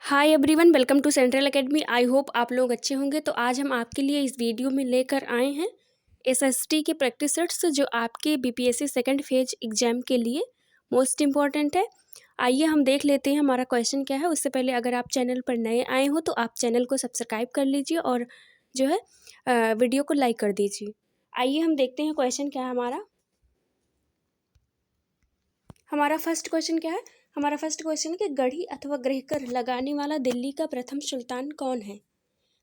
Hi everyone, welcome to central academy. I hope आप लोग अच्छे होंगे। तो आज हम आपके लिए इस वीडियो में लेकर आए हैं एसएसटी के प्रैक्टिस सेट्स जो आपके बीपीएससी सेकंड फेज एग्जाम के लिए मोस्ट इम्पॉर्टेंट है। आइए हम देख लेते हैं हमारा क्वेश्चन क्या है। उससे पहले अगर आप चैनल पर नए आए हो तो आप चैनल को सब्सक्राइब कर लीजिए और जो है वीडियो को लाइक कर दीजिए। आइए हम देखते हैं क्वेश्चन क्या है हमारा फर्स्ट क्वेश्चन क्या है। हमारा फर्स्ट क्वेश्चन है कि गढ़ी अथवा गृहकर लगाने वाला दिल्ली का प्रथम सुल्तान कौन है।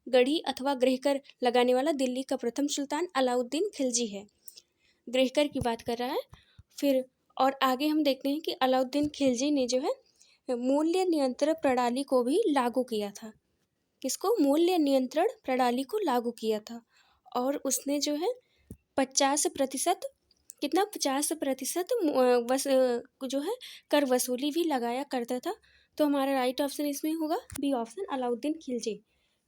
गढ़ी अथवा गृहकर लगाने वाला दिल्ली का प्रथम सुल्तान अलाउद्दीन खिलजी है। गृहकर की बात कर रहा है। फिर और आगे हम देखते हैं कि अलाउद्दीन खिलजी ने जो है मूल्य नियंत्रण प्रणाली को भी लागू किया था। किसको? मूल्य नियंत्रण प्रणाली को लागू किया था। और उसने जो है 50% कितना 50% जो है कर वसूली भी लगाया करता था। तो हमारा राइट ऑप्शन इसमें होगा बी ऑप्शन, अलाउद्दीन खिलजी।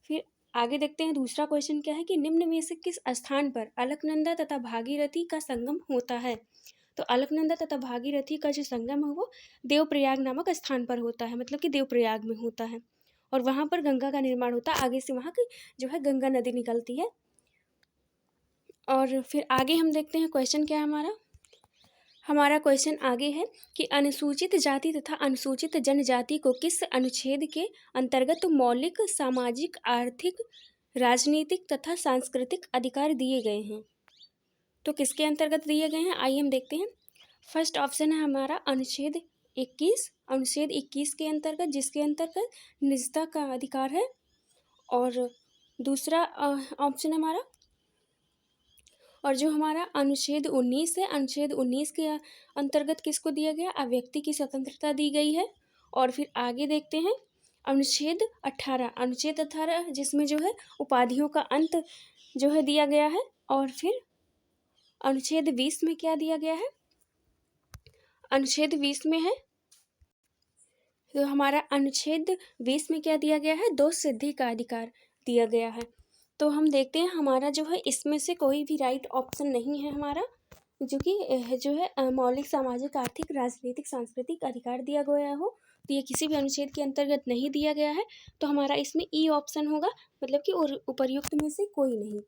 फिर आगे देखते हैं दूसरा क्वेश्चन क्या है कि निम्न में से किस स्थान पर अलकनंदा तथा भागीरथी का संगम होता है। तो अलकनंदा तथा भागीरथी का जो संगम है वो देवप्रयाग नामक स्थान पर होता है, मतलब कि देवप्रयाग में होता है। और वहाँ पर गंगा का निर्माण होता है। आगे से वहाँ की जो है गंगा नदी निकलती है। और फिर आगे हम देखते हैं क्वेश्चन क्या है हमारा क्वेश्चन आगे है कि अनुसूचित जाति तथा अनुसूचित जनजाति को किस अनुच्छेद के अंतर्गत मौलिक सामाजिक आर्थिक राजनीतिक तथा सांस्कृतिक अधिकार दिए गए हैं। तो किसके अंतर्गत दिए गए हैं आइए हम देखते हैं। फर्स्ट ऑप्शन है हमारा अनुच्छेद 21 के अंतर्गत, जिसके अंतर्गत निजता का अधिकार है। और दूसरा ऑप्शन हमारा और जो हमारा अनुच्छेद 19 है, अनुच्छेद 19 के अंतर्गत किसको दिया गया? अव्यक्ति की स्वतंत्रता दी गई है। और फिर आगे देखते हैं अनुच्छेद 18 जिसमें जो है उपाधियों का अंत जो है दिया गया है। और फिर अनुच्छेद 20 में क्या दिया गया है? अनुच्छेद 20 में है तो हमारा अनुच्छेद 20 में क्या दिया गया है? दोष सिद्धि का अधिकार दिया गया है। तो हम देखते हैं हमारा जो है इसमें से कोई भी राइट ऑप्शन नहीं है हमारा, जो कि जो है मौलिक सामाजिक आर्थिक राजनीतिक सांस्कृतिक अधिकार दिया गया हो। तो ये किसी भी अनुच्छेद के अंतर्गत नहीं दिया गया है। तो हमारा इसमें ई ऑप्शन होगा, मतलब कि उपर्युक्त में से कोई नहीं।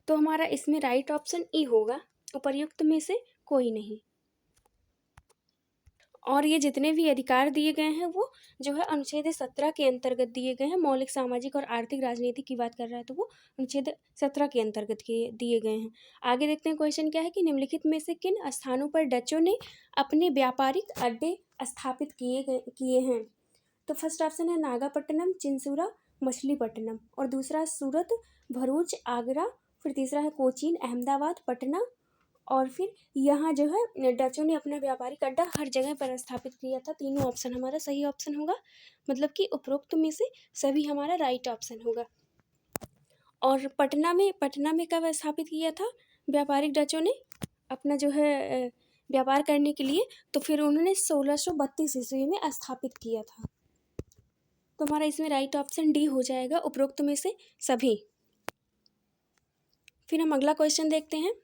तो हमारा इसमें राइट ऑप्शन ई होगा, उपर्युक्त में से कोई नहीं। और ये जितने भी अधिकार दिए गए हैं वो जो है अनुच्छेद 17 के अंतर्गत दिए गए हैं। मौलिक सामाजिक और आर्थिक राजनीति की बात कर रहा है तो वो अनुच्छेद 17 के अंतर्गत के दिए गए हैं। आगे देखते हैं क्वेश्चन क्या है कि निम्नलिखित में से किन स्थानों पर डचों ने अपने व्यापारिक अड्डे स्थापित किए हैं। तो फर्स्ट ऑप्शन है नागापट्टनम, चिंसूरा, मछलीपट्टनम। और दूसरा सूरत, भरूच, आगरा। फिर तीसरा है कोचीन, अहमदाबाद, पटना। और फिर यहाँ जो है डचों ने अपना व्यापारिक अड्डा हर जगह पर स्थापित किया था। तीनों ऑप्शन हमारा सही ऑप्शन होगा, मतलब कि उपरोक्त में से सभी हमारा राइट ऑप्शन होगा। और पटना में कब स्थापित किया था व्यापारिक डचों ने अपना जो है व्यापार करने के लिए? तो फिर उन्होंने 1632 ईस्वी में स्थापित किया था। तो हमारा इसमें राइट ऑप्शन डी हो जाएगा, उपरोक्त में से सभी। फिर हम अगला क्वेश्चन देखते हैं।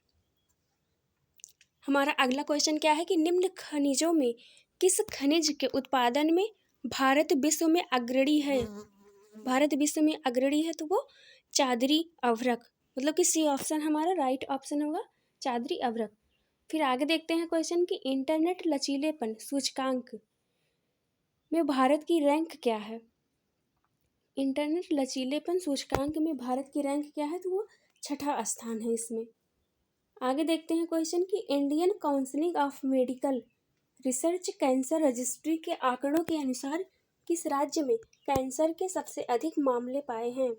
हमारा अगला क्वेश्चन क्या है कि निम्न खनिजों में किस खनिज के उत्पादन में भारत विश्व में अग्रणी है। भारत विश्व में अग्रणी है तो वो चादरी अभ्रक, मतलब कि सी ऑप्शन हमारा राइट ऑप्शन होगा, चादरी अभ्रक। फिर आगे देखते हैं क्वेश्चन कि इंटरनेट लचीलेपन सूचकांक में भारत की रैंक क्या है। इंटरनेट लचीलेपन सूचकांक में भारत की रैंक क्या है? तो वो 6ठा स्थान है इसमें। आगे देखते हैं क्वेश्चन कि Indian council of medical research cancer registry के आंकड़ों के अनुसार किस राज्य में कैंसर के सबसे अधिक मामले पाए हैं।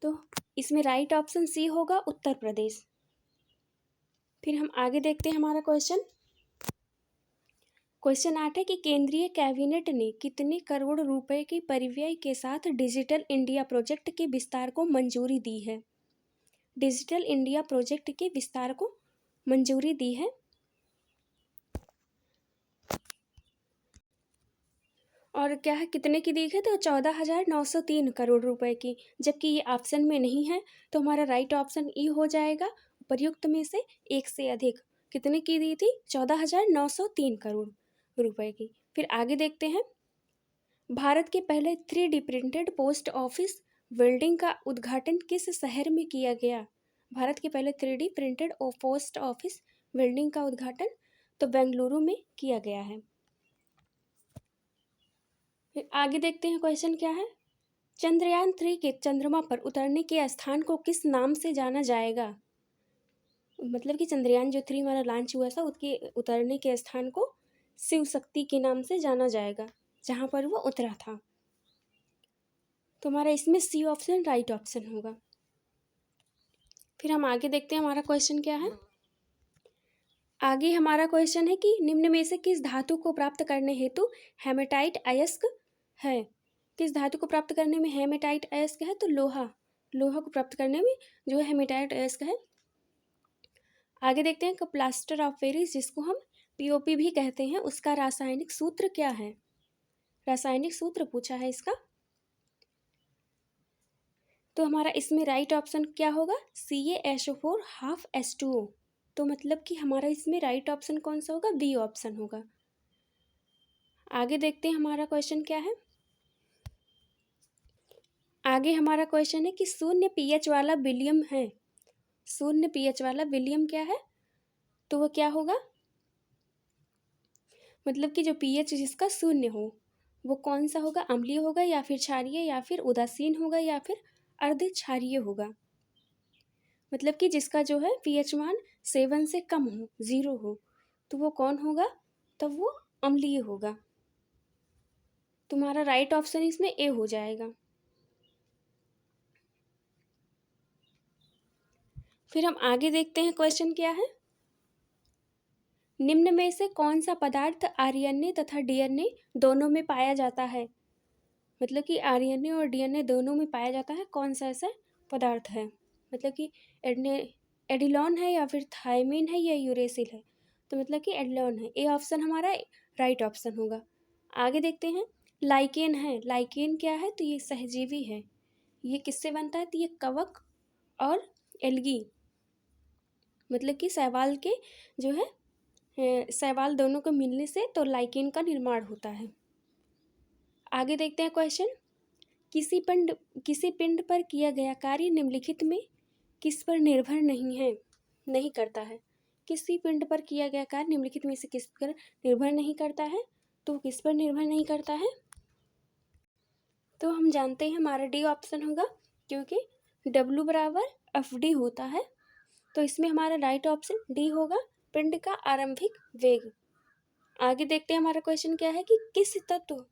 तो इसमें राइट ऑप्शन सी होगा, उत्तर प्रदेश। फिर हम आगे देखते हैं हमारा क्वेश्चन 8 है कि केंद्रीय कैबिनेट ने कितने करोड़ रुपए के परिव्यय के साथ डिजिटल इंडिया प्रोजेक्ट के विस्तार को मंजूरी दी है। डिजिटल इंडिया प्रोजेक्ट के विस्तार को मंजूरी दी है। और क्या है, कितने की दी है? तो 14,903 करोड़ रुपए की। जबकि ये ऑप्शन में नहीं है तो हमारा राइट ऑप्शन ई हो जाएगा, उपर्युक्त में से एक से अधिक। कितने की दी थी? 14,903 करोड़ रुपए की। फिर आगे देखते हैं, भारत के पहले 3D printed post office building का उद्घाटन किस शहर में किया गया? भारत के पहले 3D printed post office building का उद्घाटन तो बेंगलुरु में किया गया है। फिर आगे देखते हैं क्वेश्चन क्या है, चंद्रयान 3 के चंद्रमा पर उतरने के स्थान को किस नाम से जाना जाएगा? मतलब कि चंद्रयान जो 3 हमारा लॉन्च हुआ था उसके उतरने के स्थान को शिव शक्ति के नाम से जाना जाएगा, जहाँ पर वो उतरा था। तो हमारा इसमें सी ऑप्शन राइट ऑप्शन होगा। फिर हम आगे देखते हैं हमारा क्वेश्चन क्या है। आगे हमारा क्वेश्चन है कि निम्न में से किस धातु को प्राप्त करने हेतु हेमेटाइट अयस्क है? किस धातु को प्राप्त करने में हेमेटाइट अयस्क है? तो लोहा को प्राप्त करने में जो है हेमेटाइट अयस्क है। आगे देखते हैं कि प्लास्टर ऑफ पेरिस जिसको हम पीओपी भी कहते हैं उसका रासायनिक सूत्र क्या है? रासायनिक सूत्र पूछा है इसका। तो हमारा इसमें राइट ऑप्शन क्या होगा? CaSO4 half H2O। तो मतलब कि हमारा इसमें राइट ऑप्शन कौन सा होगा? बी ऑप्शन होगा। आगे देखते हैं हमारा क्वेश्चन क्या है। आगे हमारा क्वेश्चन है कि शून्य pH वाला विलियम है। शून्य pH वाला विलियम क्या है? तो वो क्या होगा? मतलब कि जो pH जिसका शून्य हो वो कौन सा होगा? अम्लीय होगा या फिर क्षारीय या फिर उदासीन होगा या फिर अर्ध क्षारीय होगा। मतलब कि जिसका जो है pH मान 7 से कम हो, 0 हो, तो वो कौन होगा? तब वो अम्लीय होगा। तुम्हारा राइट ऑप्शन इसमें ए हो जाएगा। फिर हम आगे देखते हैं क्वेश्चन क्या है। निम्न में से कौन सा पदार्थ आरएनए तथा डीएनए दोनों में पाया जाता है? मतलब कि आरएनए और डीएनए दोनों में पाया जाता है, कौन सा ऐसा पदार्थ है? मतलब कि एडिलॉन है या फिर थायमिन है या यूरेसिल है? तो मतलब कि एडिलॉन है। ए ऑप्शन हमारा राइट ऑप्शन होगा। आगे देखते हैं, लाइकेन है। लाइकेन क्या है? तो ये सहजीवी है। ये किससे बनता है? तो ये कवक और एल्गी मतलब कि शैवाल के जो है शैवाल दोनों को मिलने से तो लाइकेन का निर्माण होता है। आगे देखते हैं क्वेश्चन, किसी पिंड पर किया गया कार्य निम्नलिखित में किस पर निर्भर नहीं करता है? किसी पिंड पर किया गया कार्य निम्नलिखित में से किस पर निर्भर नहीं करता है? तो किस पर निर्भर नहीं करता है? तो हम जानते हैं हमारा डी ऑप्शन होगा, क्योंकि W = FD होता है। तो इसमें हमारा राइट ऑप्शन डी होगा, पिंड का आरंभिक वेग। आगे देखते हैं हमारा क्वेश्चन क्या है कि किस तत्व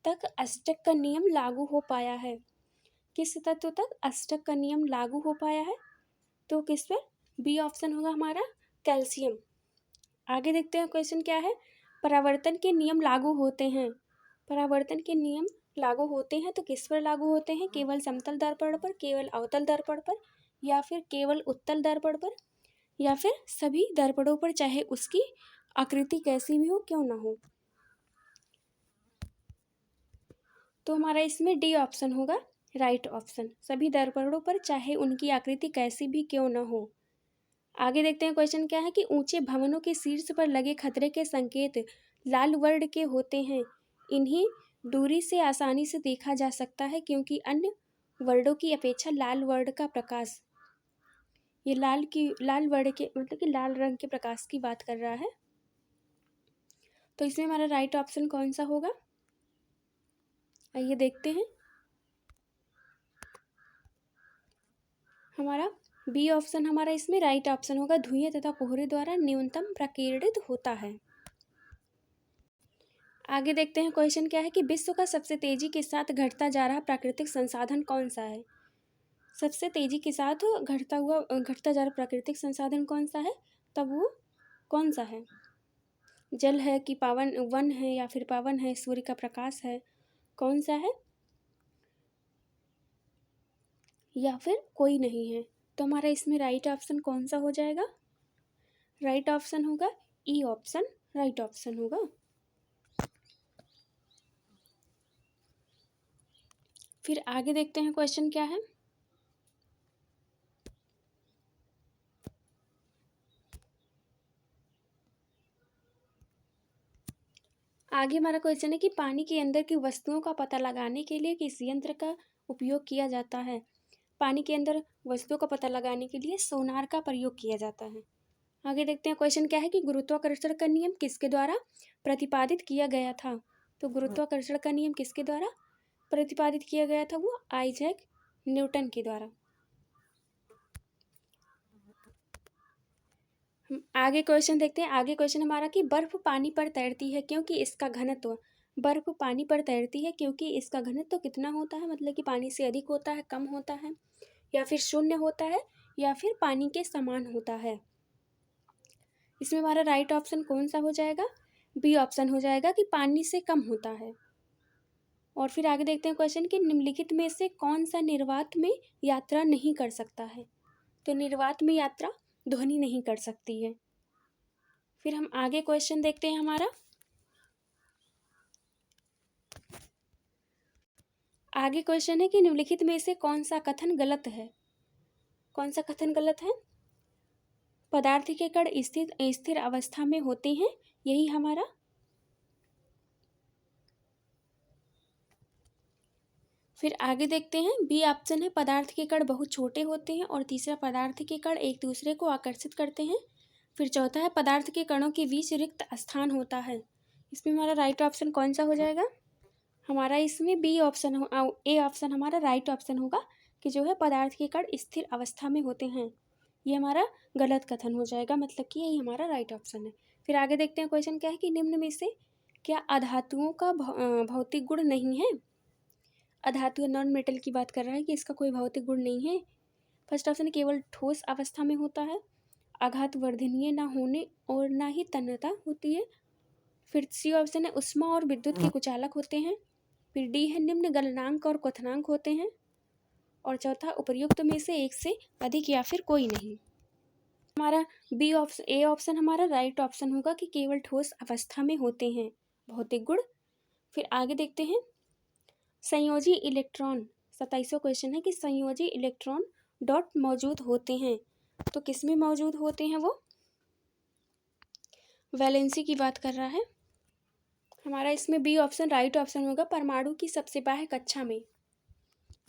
तक अष्टक का नियम लागू हो पाया है? किस तत्व तक अष्टक का नियम लागू हो पाया है? तो किस पर? बी ऑप्शन होगा हमारा, कैल्शियम। आगे देखते हैं क्वेश्चन क्या है, परावर्तन के नियम लागू होते हैं। परावर्तन के नियम लागू होते हैं तो किस पर लागू होते हैं? केवल समतल दर्पण पर, केवल अवतल दर्पण पर, या फिर केवल उत्तल दर्पण पर, या फिर सभी दर्पणों पर, चाहे उसकी आकृति कैसी भी हो क्यों ना हो। तो हमारा इसमें डी ऑप्शन होगा राइट ऑप्शन, सभी दर्पणों पर चाहे उनकी आकृति कैसी भी क्यों न हो। आगे देखते हैं क्वेश्चन क्या है कि ऊंचे भवनों के शीर्ष पर लगे खतरे के संकेत लाल वर्ण के होते हैं। इन्हें दूरी से आसानी से देखा जा सकता है क्योंकि अन्य वर्णों की अपेक्षा लाल वर्ण का प्रकाश, ये लाल वर्ण के मतलब कि लाल रंग के प्रकाश की बात कर रहा है। तो इसमें हमारा राइट ऑप्शन कौन सा होगा? आइए देखते हैं, हमारा बी ऑप्शन हमारा इसमें राइट ऑप्शन होगा, धुएं तथा कोहरे द्वारा न्यूनतम प्रकीर्णित होता है। आगे देखते हैं क्वेश्चन क्या है कि विश्व का सबसे तेजी के साथ घटता जा रहा प्राकृतिक संसाधन कौन सा है? सबसे तेजी के साथ घटता जा रहा प्राकृतिक संसाधन कौन सा है? तब वो कौन सा है? जल है कि पावन वन है या फिर पावन है, सूर्य का प्रकाश है, कौन सा है? या फिर कोई नहीं है? तो हमारा इसमें राइट ऑप्शन कौन सा हो जाएगा? राइट ऑप्शन होगा ई ऑप्शन, राइट ऑप्शन होगा। फिर आगे देखते हैं क्वेश्चन क्या है। आगे हमारा क्वेश्चन है कि पानी के अंदर की वस्तुओं का पता लगाने के लिए किस यंत्र का उपयोग किया जाता है। पानी के अंदर वस्तुओं का पता लगाने के लिए सोनार का प्रयोग किया जाता है। आगे देखते हैं क्वेश्चन क्या है कि गुरुत्वाकर्षण का नियम किसके द्वारा प्रतिपादित किया गया था। तो गुरुत्वाकर्षण का नियम किसके द्वारा प्रतिपादित किया गया था, वो आइजैक न्यूटन के द्वारा। हम आगे क्वेश्चन देखते हैं। आगे क्वेश्चन हमारा कि बर्फ पानी पर तैरती है क्योंकि इसका घनत्व, बर्फ पानी पर तैरती है क्योंकि इसका घनत्व कितना होता है, मतलब कि पानी से अधिक होता है, कम होता है, या फिर शून्य होता है, या फिर पानी के समान होता है। इसमें हमारा राइट ऑप्शन कौन सा हो जाएगा, बी ऑप्शन हो जाएगा कि पानी से कम होता है। और फिर आगे देखते हैं क्वेश्चन कि निम्नलिखित में से कौन सा निर्वात में यात्रा नहीं कर सकता है। तो निर्वात में यात्रा ध्वनि नहीं कर सकती है। फिर हम आगे क्वेश्चन देखते हैं हमारा। आगे क्वेश्चन है कि निम्नलिखित में से कौन सा कथन गलत है। कौन सा कथन गलत है, पदार्थ के कण स्थिर अवस्था में होते हैं, यही हमारा फिर आगे देखते हैं। बी ऑप्शन है पदार्थ के कण बहुत छोटे होते हैं, और तीसरा पदार्थ के कण एक दूसरे को आकर्षित करते हैं। फिर चौथा है पदार्थ के कणों के बीच रिक्त स्थान होता है। इसमें हमारा राइट ऑप्शन कौन सा हो जाएगा, हमारा इसमें बी ऑप्शन ए ऑप्शन हमारा राइट ऑप्शन होगा कि जो है पदार्थ के कण स्थिर अवस्था में होते हैं। ये हमारा गलत कथन हो जाएगा, मतलब कि यही हमारा राइट ऑप्शन है। फिर आगे देखते हैं क्वेश्चन क्या है कि निम्न में से क्या अधातुओं का भौतिक गुण नहीं है। अधातु नॉन मेटल की बात कर रहा है कि इसका कोई भौतिक गुण नहीं है। फर्स्ट ऑप्शन केवल ठोस अवस्था में होता है, आघात वर्धनीय ना होने और ना ही तन्यता होती है। फिर सी ऑप्शन है उष्मा और विद्युत के कुचालक होते हैं। फिर डी है निम्न गलनांक और क्वथनांक होते हैं। और चौथा उपर्युक्त में से एक से अधिक या फिर कोई नहीं। हमारा बी ऑप्शन ए ऑप्शन हमारा राइट ऑप्शन होगा कि केवल ठोस अवस्था में होते हैं भौतिक गुण। फिर आगे देखते हैं संयोजी इलेक्ट्रॉन, 27वां क्वेश्चन है कि संयोजी इलेक्ट्रॉन डॉट मौजूद होते हैं, तो किस में मौजूद होते हैं, वो वैलेंसी की बात कर रहा है। हमारा इसमें बी ऑप्शन राइट ऑप्शन होगा, परमाणु की सबसे बाह्य कक्षा में।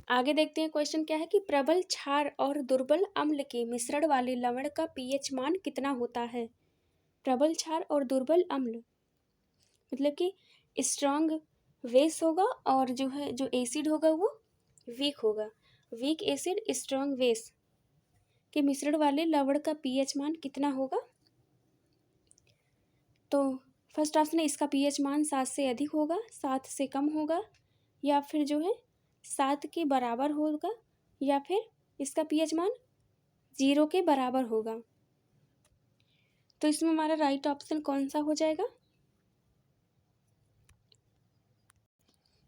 आगे देखते हैं क्वेश्चन क्या है कि प्रबल क्षार और दुर्बल अम्ल के मिश्रण वाले लवण का पीएच मान कितना होता है। प्रबल क्षार और दुर्बल अम्ल मतलब कि स्ट्रांग बेस होगा, और जो है जो एसिड होगा वो वीक होगा। वीक एसिड स्ट्रांग बेस के मिश्रण वाले लवण का पीएच मान कितना होगा। तो फर्स्ट ऑप्शन है इसका पीएच मान 7 से अधिक होगा, 7 से कम होगा, या फिर जो है 7 के बराबर होगा, या फिर इसका पीएच मान 0 के बराबर होगा। तो इसमें हमारा राइट ऑप्शन कौन सा हो जाएगा,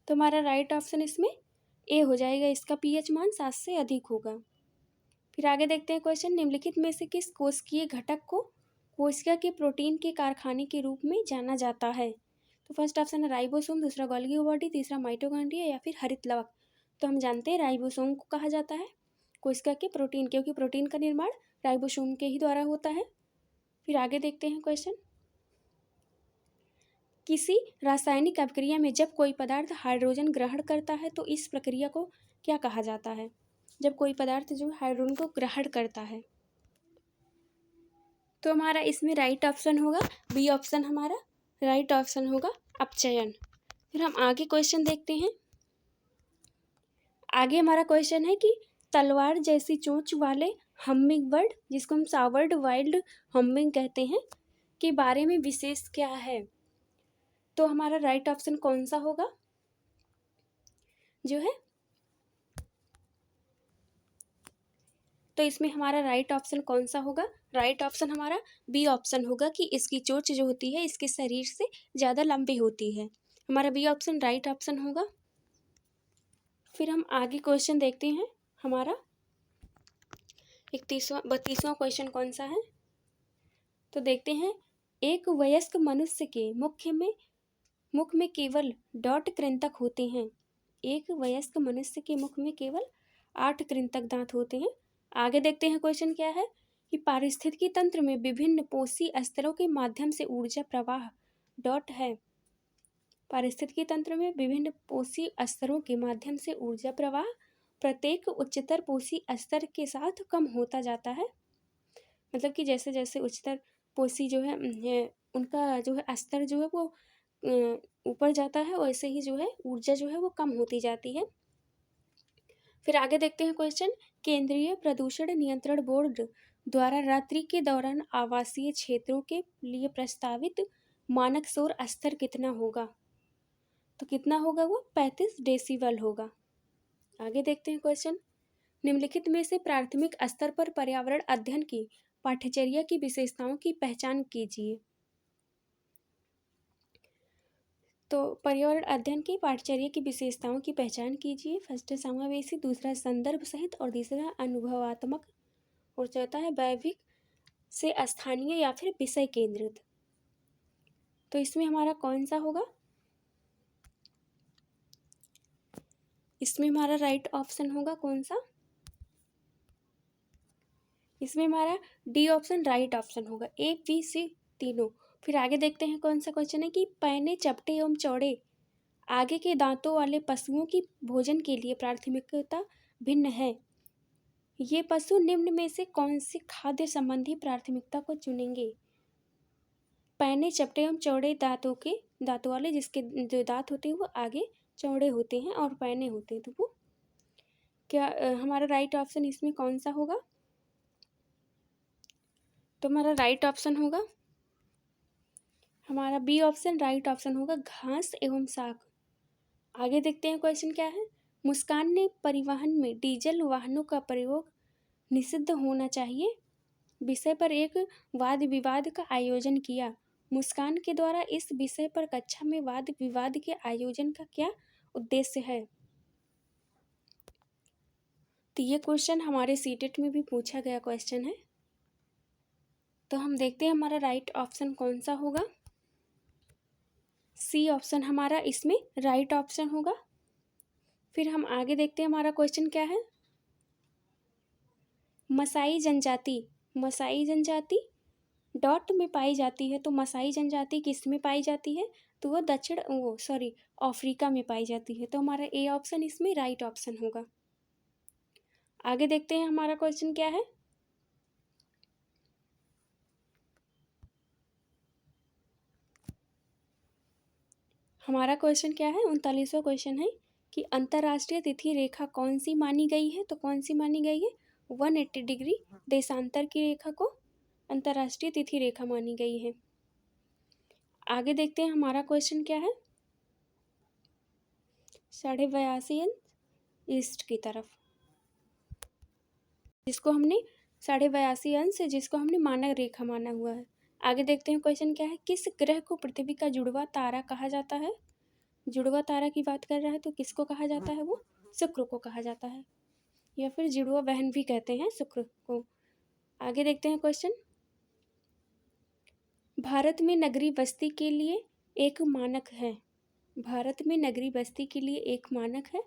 तो हमारा राइट ऑप्शन इसमें ए हो जाएगा, इसका पीएच मान 7 से अधिक होगा। फिर आगे देखते हैं क्वेश्चन निम्नलिखित में से किस कोशिकीय घटक को कोशिका के प्रोटीन के कारखाने के रूप में जाना जाता है। तो फर्स्ट ऑप्शन है राइबोसोम, दूसरा गोल्गी बॉडी, तीसरा माइटोकॉन्ड्रिया, या फिर हरित लवक। तो हम जानते हैं राइबोसोम को कहा जाता है कोशिका के प्रोटीन, क्योंकि प्रोटीन का निर्माण राइबोसोम के ही द्वारा होता है। फिर आगे देखते हैं क्वेश्चन, किसी रासायनिक अभिक्रिया में जब कोई पदार्थ हाइड्रोजन ग्रहण करता है तो इस प्रक्रिया को क्या कहा जाता है। जब कोई पदार्थ जो हाइड्रोजन को ग्रहण करता है, तो हमारा इसमें राइट ऑप्शन होगा बी ऑप्शन हमारा राइट ऑप्शन होगा अपचयन। फिर हम आगे क्वेश्चन देखते हैं। आगे हमारा क्वेश्चन है कि तलवार जैसी चोंच वाले हमिंग बर्ड, जिसको हम सावर्ड वाइल्ड हमिंग कहते हैं, के बारे में विशेष क्या है। तो हमारा राइट ऑप्शन कौन सा होगा, जो है तो इसमें हमारा राइट ऑप्शन कौन सा होगा, राइट ऑप्शन हमारा बी ऑप्शन होगा कि इसकी चोंच जो होती है इसके शरीर से ज़्यादा लंबी होती है। हमारा बी ऑप्शन राइट ऑप्शन होगा। फिर हम आगे क्वेश्चन देखते हैं। हमारा 32वां क्वेश्चन कौन सा है, तो देखते हैं। एक वयस्क मनुष्य के मुख में केवल डॉट कृंतक होते हैं। एक वयस्क मनुष्य के मुख में केवल 8 कृंतक दांत होते हैं। आगे देखते हैं क्वेश्चन क्या है कि पारिस्थितिकी तंत्र में विभिन्न पोषी स्तरों के माध्यम से ऊर्जा प्रवाह डॉट है। पारिस्थितिकी तंत्र में विभिन्न पोषी स्तरों के माध्यम से ऊर्जा प्रवाह प्रत्येक उच्चतर पोषी स्तर के साथ कम होता जाता है। मतलब कि जैसे जैसे उच्चतर पोषी जो है उनका जो है स्तर जो है वो ऊपर जाता है, वैसे ही जो है ऊर्जा जो है वो कम होती जाती है। फिर आगे देखते हैं क्वेश्चन, केंद्रीय प्रदूषण नियंत्रण बोर्ड द्वारा रात्रि के दौरान आवासीय क्षेत्रों के लिए प्रस्तावित मानक शोर स्तर कितना होगा? तो कितना होगा वो? 35 डेसिबल होगा। आगे देखते हैं क्वेश्चन, निम्नलिखित में से प्राथमिक स्तर पर पर्यावरण अध्ययन की पाठ्यचर्या की विशेषताओं की पहचान कीजिए। तो पर्यावरण अध्ययन की पाठ्यचर्या की विशेषताओं की पहचान कीजिए। फर्स्ट है समावेशी, दूसरा संदर्भ सहित और तीसरा अनुभवात्मक और चौथा है वैश्विक से स्थानीय या फिर विषय केंद्रित। तो इसमें हमारा कौन सा होगा? इसमें हमारा राइट ऑप्शन होगा कौन सा? इसमें हमारा डी ऑप्शन राइट ऑप्शन होगा, ए बी सी तीनों। फिर आगे देखते हैं कौन सा क्वेश्चन है कि पैने चपटे एवं चौड़े आगे के दांतों वाले पशुओं की भोजन के लिए प्राथमिकता भिन्न है। ये पशु निम्न में से कौन सी खाद्य संबंधी प्राथमिकता को चुनेंगे? पैने चपटे एवं चौड़े दांतों वाले, जिसके जो दांत होते हैं वो आगे चौड़े होते हैं और पैने होते हैं, तो वो क्या हमारा राइट ऑप्शन इसमें कौन सा होगा? तो हमारा राइट ऑप्शन होगा हमारा बी ऑप्शन राइट ऑप्शन होगा, घास एवं साग। आगे देखते हैं क्वेश्चन क्या है, मुस्कान ने परिवहन में डीजल वाहनों का प्रयोग निषिद्ध होना चाहिए विषय पर एक वाद विवाद का आयोजन किया। मुस्कान के द्वारा इस विषय पर कक्षा में वाद विवाद के आयोजन का क्या उद्देश्य है? तो ये क्वेश्चन हमारे सीटेट में भी पूछा गया क्वेश्चन है। तो हम देखते हैं हमारा राइट ऑप्शन कौन सा होगा। सी ऑप्शन हमारा इसमें राइट ऑप्शन होगा। फिर हम आगे देखते हैं हमारा क्वेश्चन क्या है, मसाई जनजाति डॉट में पाई जाती है। तो मसाई जनजाति किस में पाई जाती है? तो वो अफ्रीका में पाई जाती है। तो हमारा ए ऑप्शन इसमें राइट ऑप्शन होगा। आगे देखते हैं हमारा क्वेश्चन क्या है, हमारा क्वेश्चन क्या है 39वां क्वेश्चन है कि अंतर्राष्ट्रीय तिथि रेखा कौन सी मानी गई है? तो कौन सी मानी गई है? 180 डिग्री देशांतर की रेखा को अंतर्राष्ट्रीय तिथि रेखा मानी गई है। आगे देखते हैं हमारा क्वेश्चन क्या है, 82.5 ईस्ट की तरफ, जिसको हमने 82.5 अंश जिसको हमने मानक रेखा माना हुआ है। आगे देखते हैं क्वेश्चन क्या है, किस ग्रह को पृथ्वी का जुड़वा तारा कहा जाता है? जुड़वा तारा की बात कर रहा है तो किसको कहा जाता है? वो शुक्र को कहा जाता है, या फिर जुड़वा बहन भी कहते हैं शुक्र को। आगे देखते हैं क्वेश्चन, भारत में नगरीय बस्ती के लिए एक मानक है। भारत में नगरीय बस्ती के लिए एक मानक है।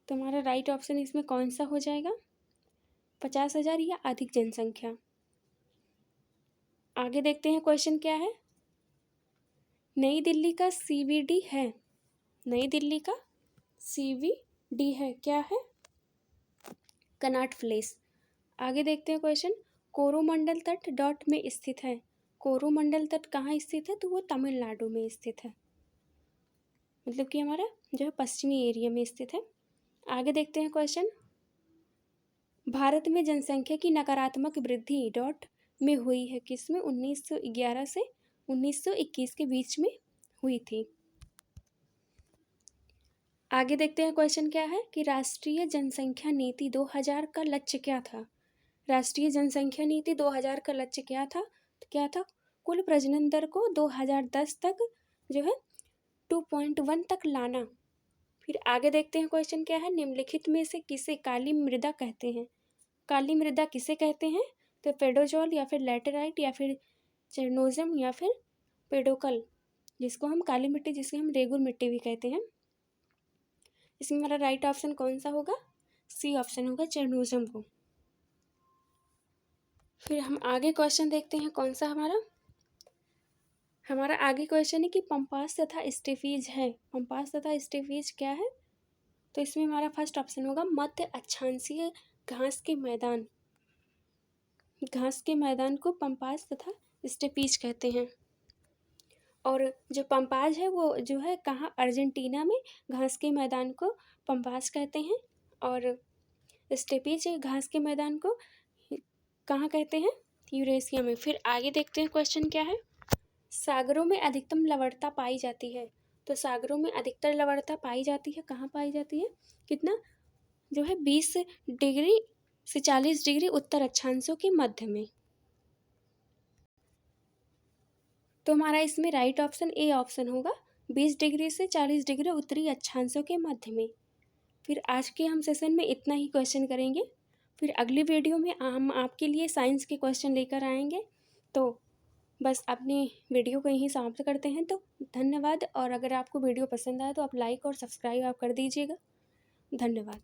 तो हमारा राइट ऑप्शन इसमें कौन सा हो जाएगा? 50,000 या अधिक जनसंख्या। आगे देखते हैं क्वेश्चन क्या है, नई दिल्ली का CBD है। नई दिल्ली का CBD है, क्या है? Connaught place. आगे देखते हैं क्वेश्चन, कोरोमंडल तट डॉट में स्थित है। कोरोमंडल तट कहाँ स्थित है? तो वो तमिलनाडु में स्थित है, मतलब कि हमारा जो है पश्चिमी एरिया में स्थित है। आगे देखते हैं क्वेश्चन, भारत में जनसंख्या की नकारात्मक वृद्धि डॉट में हुई है किसमें? 1911 से 1921 के बीच में हुई थी। आगे देखते हैं क्वेश्चन क्या है कि राष्ट्रीय जनसंख्या नीति 2000 का लक्ष्य क्या था? राष्ट्रीय जनसंख्या नीति 2000 का लक्ष्य क्या था? तो क्या था? कुल प्रजनन दर को 2010 तक जो है 2.1 तक लाना। फिर आगे देखते हैं क्वेश्चन क्या है, निम्नलिखित में से किसे काली मृदा कहते हैं? काली मृदा किसे कहते हैं? तो पेडोजॉल या फिर लैटेराइट या फिर चेरनोजम या फिर पेडोकल, जिसको हम काली मिट्टी, जिसको हम रेगुर मिट्टी भी कहते हैं। इसमें हमारा राइट ऑप्शन कौन सा होगा? सी ऑप्शन होगा, चेरनोजम को। फिर हम आगे क्वेश्चन देखते हैं कौन सा हमारा, हमारा आगे क्वेश्चन है कि पंपास तथा स्टेपीज है। पंपास तथा स्टेपीज क्या है? तो इसमें हमारा फर्स्ट ऑप्शन होगा मध्य अक्षांशीय घास के मैदान। घास के मैदान को पंपास तथा स्टेपीज कहते हैं। और जो पंपाज है वो जो है कहाँ, अर्जेंटीना में घास के मैदान को पंपास कहते हैं। और स्टेपीज घास के मैदान को कहाँ कहते हैं? यूरेशिया में। फिर आगे देखते हैं क्वेश्चन क्या है। सागरों में अधिकतम लवणता पाई जाती है। तो सागरों में अधिकतर लवणता पाई जाती है, कहाँ पाई जाती है? कितना जो है 20 डिग्री से 40 डिग्री उत्तर अक्षांशों के मध्य में। तो हमारा इसमें राइट ऑप्शन ए ऑप्शन होगा, 20 डिग्री से 40 डिग्री उत्तरी अक्षांशों के मध्य में। फिर आज के हम सेशन में इतना ही क्वेश्चन करेंगे। फिर अगली वीडियो में हम आपके लिए साइंस के क्वेश्चन लेकर आएंगे। तो बस अपनी वीडियो को यहीं समाप्त करते हैं। तो धन्यवाद। और अगर आपको वीडियो पसंद आए तो आप लाइक और सब्सक्राइब आप कर दीजिएगा। धन्यवाद।